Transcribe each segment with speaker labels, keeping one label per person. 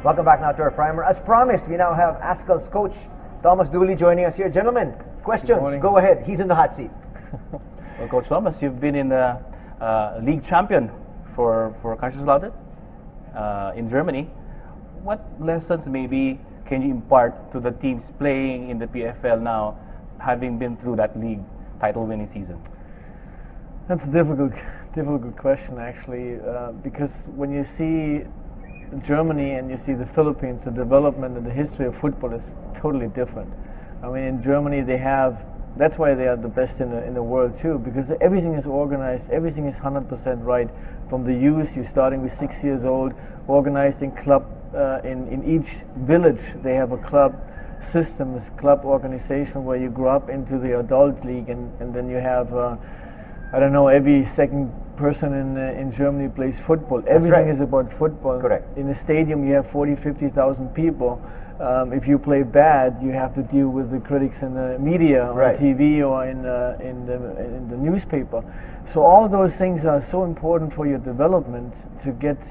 Speaker 1: Welcome back now to our primer. As promised, we now have Azkals coach Thomas Dooley joining us here. Gentlemen, questions, go ahead. He's in the hot seat.
Speaker 2: Well, Coach Thomas, you've been in the league champion for Kaiserslautern in Germany. What lessons maybe can you impart to the teams playing in the PFL now, having been through that league title-winning season?
Speaker 3: That's a difficult question, actually, because when you see Germany and you see the Philippines, the development and the history of football is totally different. I mean, in Germany that's why they are the best in the world too, because everything is organized, everything is 100% right. From the youth, you're starting with 6 years old, organized in club, in each village they have a club system, a club organization where you grow up into the adult league, and then you have I don't know, every second person in Germany plays football. Everything is about football.
Speaker 1: Correct.
Speaker 3: In a stadium you have 40,000-50,000 people. If you play bad, you have to deal with the critics in the media, on TV, or in the newspaper. So all those things are so important for your development to get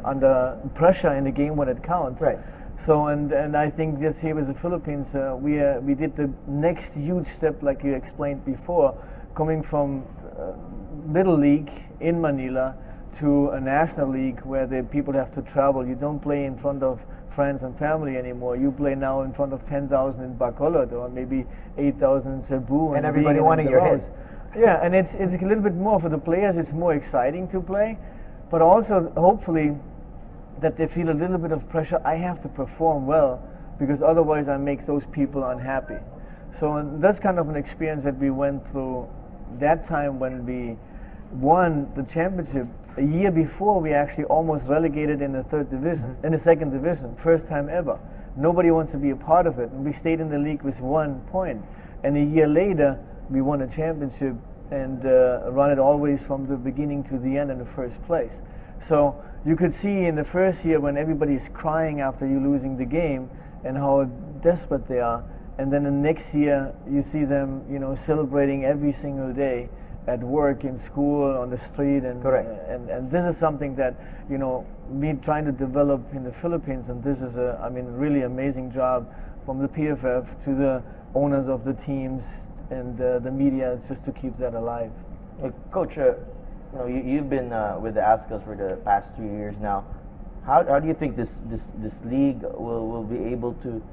Speaker 3: under pressure in the game when it counts.
Speaker 1: Right.
Speaker 3: So and I think this here with the Philippines, we did the next huge step, like you explained before, coming from little league in Manila to a national league where the people have to travel. You don't play in front of friends and family anymore. You play now in front of 10,000 in Bacolod, or maybe 8,000 in Cebu.
Speaker 1: And everybody wanting your head.
Speaker 3: Yeah, and it's a little bit more for the players. It's more exciting to play, but also hopefully that they feel a little bit of pressure. I have to perform well, because otherwise I make those people unhappy. So that's kind of an experience that we went through that time when we won the championship. A year before, we actually almost relegated in the third division, in the second division, first time ever. Nobody wants to be a part of it. And we stayed in the league with 1 point. And a year later, we won a championship and run it always from the beginning to the end in the first place. So you could see in the first year when everybody is crying after you losing the game and how desperate they are. And then the next year, you see them, celebrating every single day at work, in school, on the street, and and this is something that me trying to develop in the Philippines, and this is a really amazing job from the PFF to the owners of the teams and the media, just to keep that alive.
Speaker 4: Coach, you've been with the Azkals for the past 3 years now. How do you think this league will be able to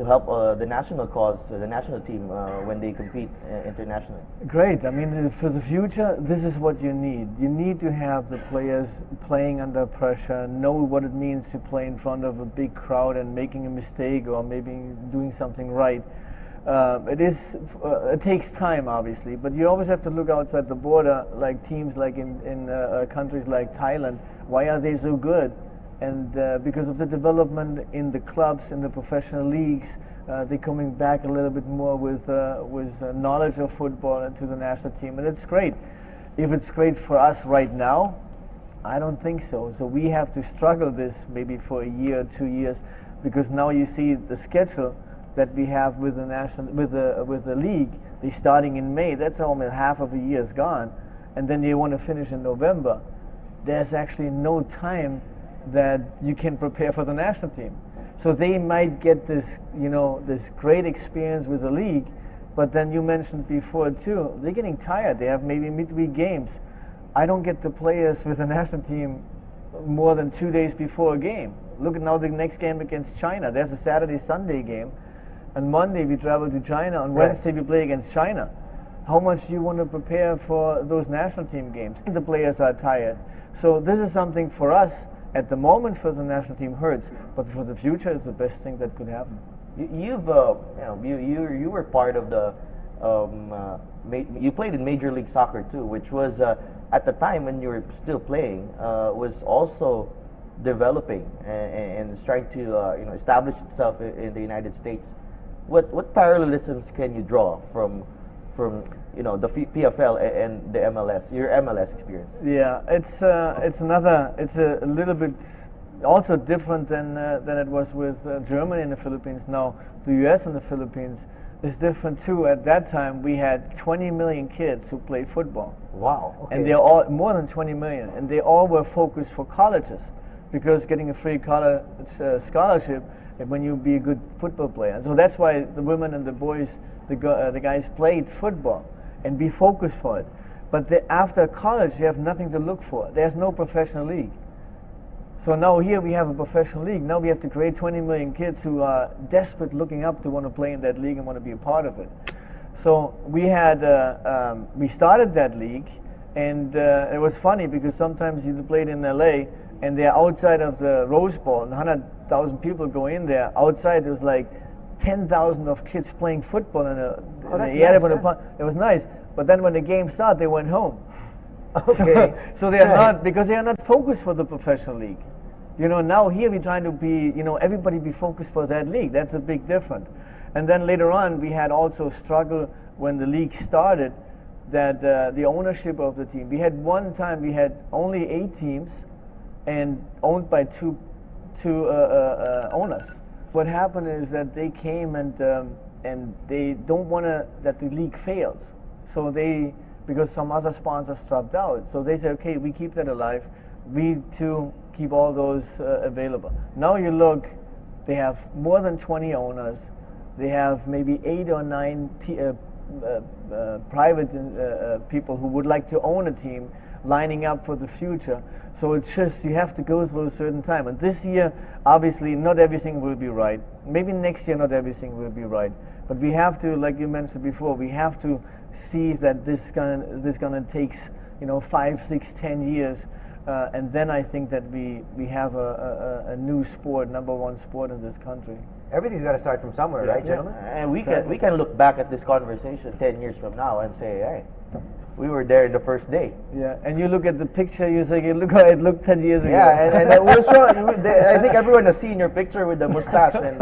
Speaker 4: help the national cause, the national team, when they compete internationally?
Speaker 3: Great. I mean, for the future, this is what you need. You need to have the players playing under pressure, know what it means to play in front of a big crowd and making a mistake or maybe doing something right. It takes time, obviously, but you always have to look outside the border, like teams like in countries like Thailand. Why are they so good? And because of the development in the clubs, in the professional leagues, they're coming back a little bit more with knowledge of football to the national team, and it's great. If it's great for us right now, I don't think so. So we have to struggle this maybe for a year or 2 years, because now you see the schedule that we have with the with the league. They're starting in May. That's almost half of a year is gone, and then they want to finish in November. There's actually no time that you can prepare for the national team. So they might get this, this great experience with the league, but then you mentioned before too, they're getting tired. They have maybe midweek games. I don't get the players with the national team more than 2 days before a game. Look at now the next game against China. There's a Saturday-Sunday game. On Monday we travel to China. On Wednesday we play against China. How much do you want to prepare for those national team games? The players are tired. So this is something for us. At the moment, for the national team hurts, but for the future, it's the best thing that could happen.
Speaker 4: You were part of the you played in Major League Soccer too, which was at the time when you were still playing, was also developing and is trying to establish itself in the United States. What parallelisms can you draw from the PFL and the MLS, your MLS experience?
Speaker 3: Yeah, it's a little bit also different than it was with Germany and the Philippines. Now the US and the Philippines is different too. At that time we had 20 million kids who play football.
Speaker 4: Wow. Okay.
Speaker 3: And they're all more than 20 million, and they all were focused for colleges. because getting a free scholarship when you be a good football player. And so that's why the women and the boys, the guys played football and be focused for it. But after college, you have nothing to look for. There's no professional league. So now here we have a professional league. Now we have to create 20 million kids who are desperate looking up to want to play in that league and want to be a part of it. So we had, we started that league, and it was funny because sometimes you played in LA and they're outside of the Rose Bowl and 100,000 people go in there. Outside there's like 10,000 of kids playing football in the area. It was nice. But then when the game started, they went home.
Speaker 1: Okay.
Speaker 3: So they are not, because they are not focused for the professional league. You know, now here we're trying to be, you know, everybody be focused for that league. That's a big difference. And then later on, we had also struggle when the league started, that the ownership of the team. We had one time we had only 8 teams, and owned by two owners. What happened is that they came and they don't want that the league fails. So because some other sponsors dropped out, so they said, okay, we keep that alive. We too keep all those available. Now you look, they have more than 20 owners. They have maybe 8 or 9 private people who would like to own a team, lining up for the future. So it's just, you have to go through a certain time. And this year, obviously, not everything will be right. Maybe next year, not everything will be right. But we have to, like you mentioned before, we have to see that this gonna takes, you know, 5, 6, 10 years, and then I think that we have a new sport, #1 sport in this country.
Speaker 1: Everything's got to start from somewhere, right, gentlemen?
Speaker 4: And we can look back at this conversation 10 years from now and say, hey, we were there the first day.
Speaker 3: Yeah, and you look at the picture, you say, look how it looked 10 years ago.
Speaker 4: Yeah, and we'll show. I think everyone has seen your picture with the mustache and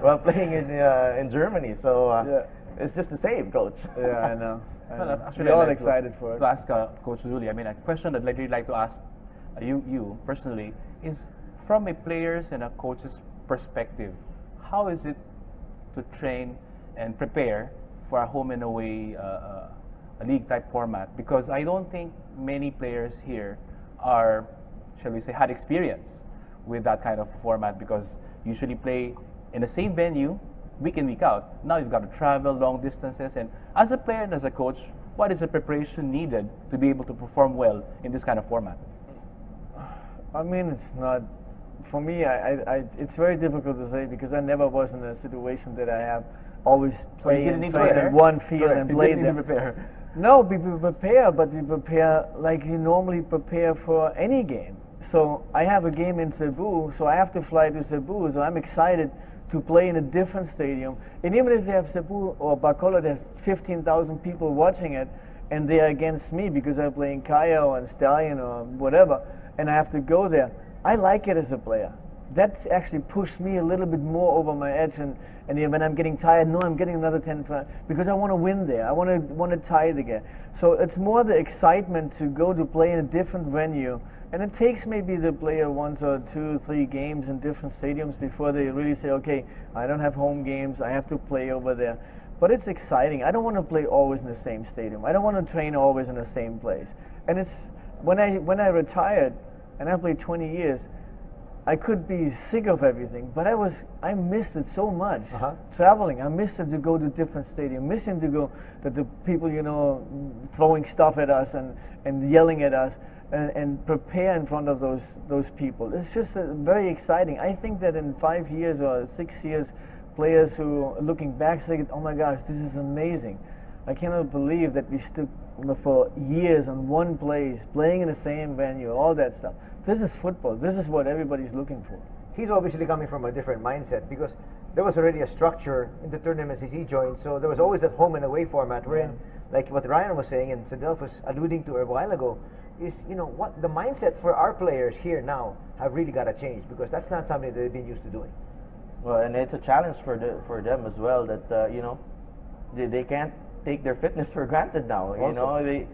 Speaker 4: while playing in Germany. So it's just the same, Coach.
Speaker 3: Yeah, I know.
Speaker 2: Well, actually,
Speaker 3: we're all
Speaker 2: I'd like
Speaker 3: excited for it.
Speaker 2: To ask Coach Dooley, I mean, a question I'd really like to ask you personally is, from a player's and a coach's perspective, how is it to train and prepare for a home and away a league type format? Because I don't think many players here are, shall we say, had experience with that kind of format, because usually play in the same venue week in, week out. Now you've got to travel long distances, and as a player and as a coach, what is the preparation needed to be able to perform well in this kind of format?
Speaker 3: I mean, it's not, for me, it's very difficult to say, because I never was in a situation that I have always played in one field and played there.
Speaker 2: Prepare.
Speaker 3: No, we prepare, but we prepare like you normally prepare for any game. So I have a game in Cebu, so I have to fly to Cebu, so I'm excited to play in a different stadium. And even if they have Cebu or Bacolod, there's 15,000 people watching it, and they are against me because I play in Callao and Stallion or whatever, and I have to go there. I like it as a player. That's actually pushed me a little bit more over my edge, and when I'm getting tired, no, I'm getting another 10 because I want to win there. I want to tie it again. So it's more the excitement to go to play in a different venue, and it takes maybe the player 1 or 2, 3 games in different stadiums before they really say, okay, I don't have home games, I have to play over there. But it's exciting. I don't want to play always in the same stadium. I don't want to train always in the same place. And it's when I retired, and I played 20 years, I could be sick of everything, but I missed it so much. Traveling, I missed it to go to different stadiums, missing to go that the people, you know, throwing stuff at us and yelling at us, and prepare in front of those people. It's just very exciting. I think that in 5 years or 6 years, players who are looking back say, oh my gosh, this is amazing. I cannot believe that we stood for years on one place, playing in the same venue, all that stuff. This is football. This is what everybody's looking for.
Speaker 1: He's obviously coming from a different mindset, because there was already a structure in the tournaments he joined, so there was always that home and away format wherein, like what Ryan was saying and Sadelf was alluding to a while ago, is, you know, what the mindset for our players here now have really got to change, because that's not something that they've been used to doing. Well,
Speaker 4: and it's a challenge for them as well, that you know, they can't take their fitness for granted now. Also, you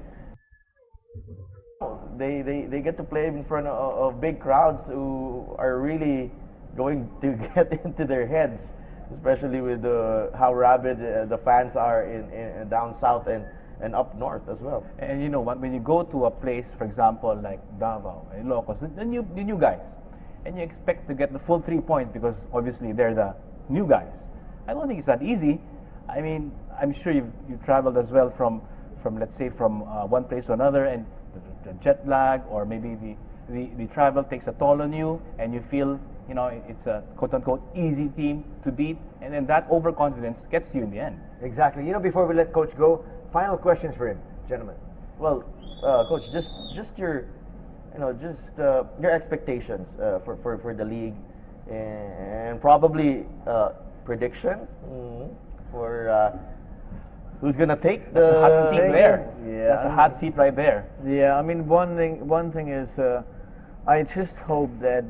Speaker 4: know, they get to play in front of big crowds who are really going to get into their heads, especially with how rabid the fans are in down south and up north as well.
Speaker 2: And you know what, when you go to a place, for example, like Davao and Ilocos, the new guys, and you expect to get the full 3 points because obviously they're the new guys. I don't think it's that easy. I mean, I'm sure you've traveled as well from let's say from one place to another, and the jet lag or maybe the travel takes a toll on you, and you feel it's a quote unquote easy team to beat, and then that overconfidence gets you in the end.
Speaker 1: Exactly. Before we let Coach go, final questions for him, gentlemen.
Speaker 4: Well, Coach, just your your expectations for the league, and probably prediction for who's gonna take the
Speaker 2: That's a hot seat there.
Speaker 3: Yeah,
Speaker 2: That's a hot seat right there.
Speaker 3: Yeah, I mean, one thing is, I just hope that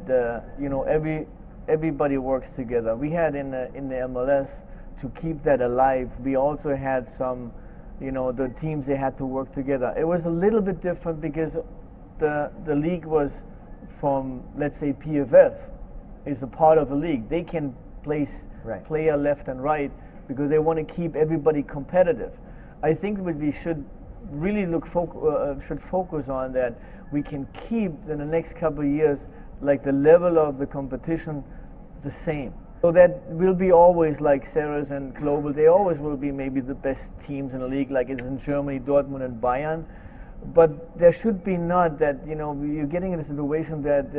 Speaker 3: everybody works together. We had in the MLS, to keep that alive, we also had some, the teams, they had to work together. It was a little bit different because the league was from, let's say, PFF is a part of the league. They can place player left and right because they want to keep everybody competitive. I think what we should really should focus on that we can keep in the next couple of years like the level of the competition the same. So that will be always like Ceres and Global. They always will be maybe the best teams in the league, like it is in Germany, Dortmund and Bayern. But there should be not that, you're getting in a situation that,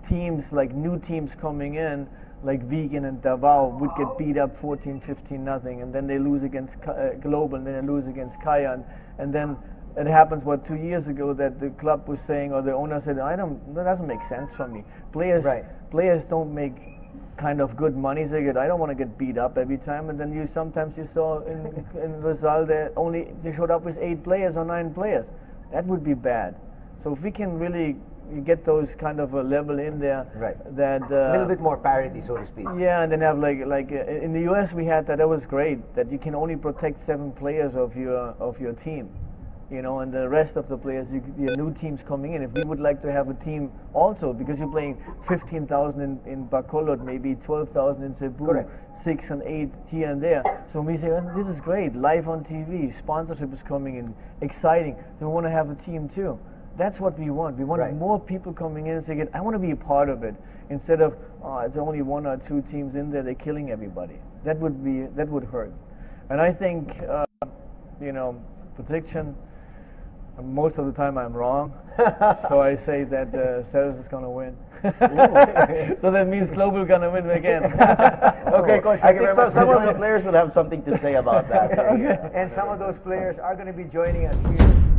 Speaker 3: teams like new teams coming in, like Wigan and Davao, would get beat up 14-15-0, and then they lose against Global, and then they lose against Kaya, and then it happens 2 years ago that the club was saying, or the owner said, that doesn't make sense for me. Players don't make kind of good money. So I don't want to get beat up every time. And then sometimes you saw in Rizal that they showed up with 8 players or 9 players. That would be bad. So if we can really get those kind of a level in there, that
Speaker 1: a little bit more parity, so to speak.
Speaker 3: Yeah, and then have like in the US we had that. That was great. That you can only protect 7 players of your team. And the rest of the players, your new teams coming in. If we would like to have a team also, because you're playing 15,000 in Bacolod, maybe 12,000 in Cebu, 6 and 8 here and there. So we say, this is great, live on TV, sponsorship is coming in, exciting. So we want to have a team too. That's what we want. We want more people coming in and saying, I want to be a part of it, instead of it's only 1 or 2 teams in there, they're killing everybody. That would hurt. And I think prediction. Most of the time I'm wrong, so I say that Ceres is going to win. So that means Global is going to win again.
Speaker 1: Okay, Coach,
Speaker 4: I think some of the players will have something to say about that.
Speaker 1: And some of those players are going to be joining us here.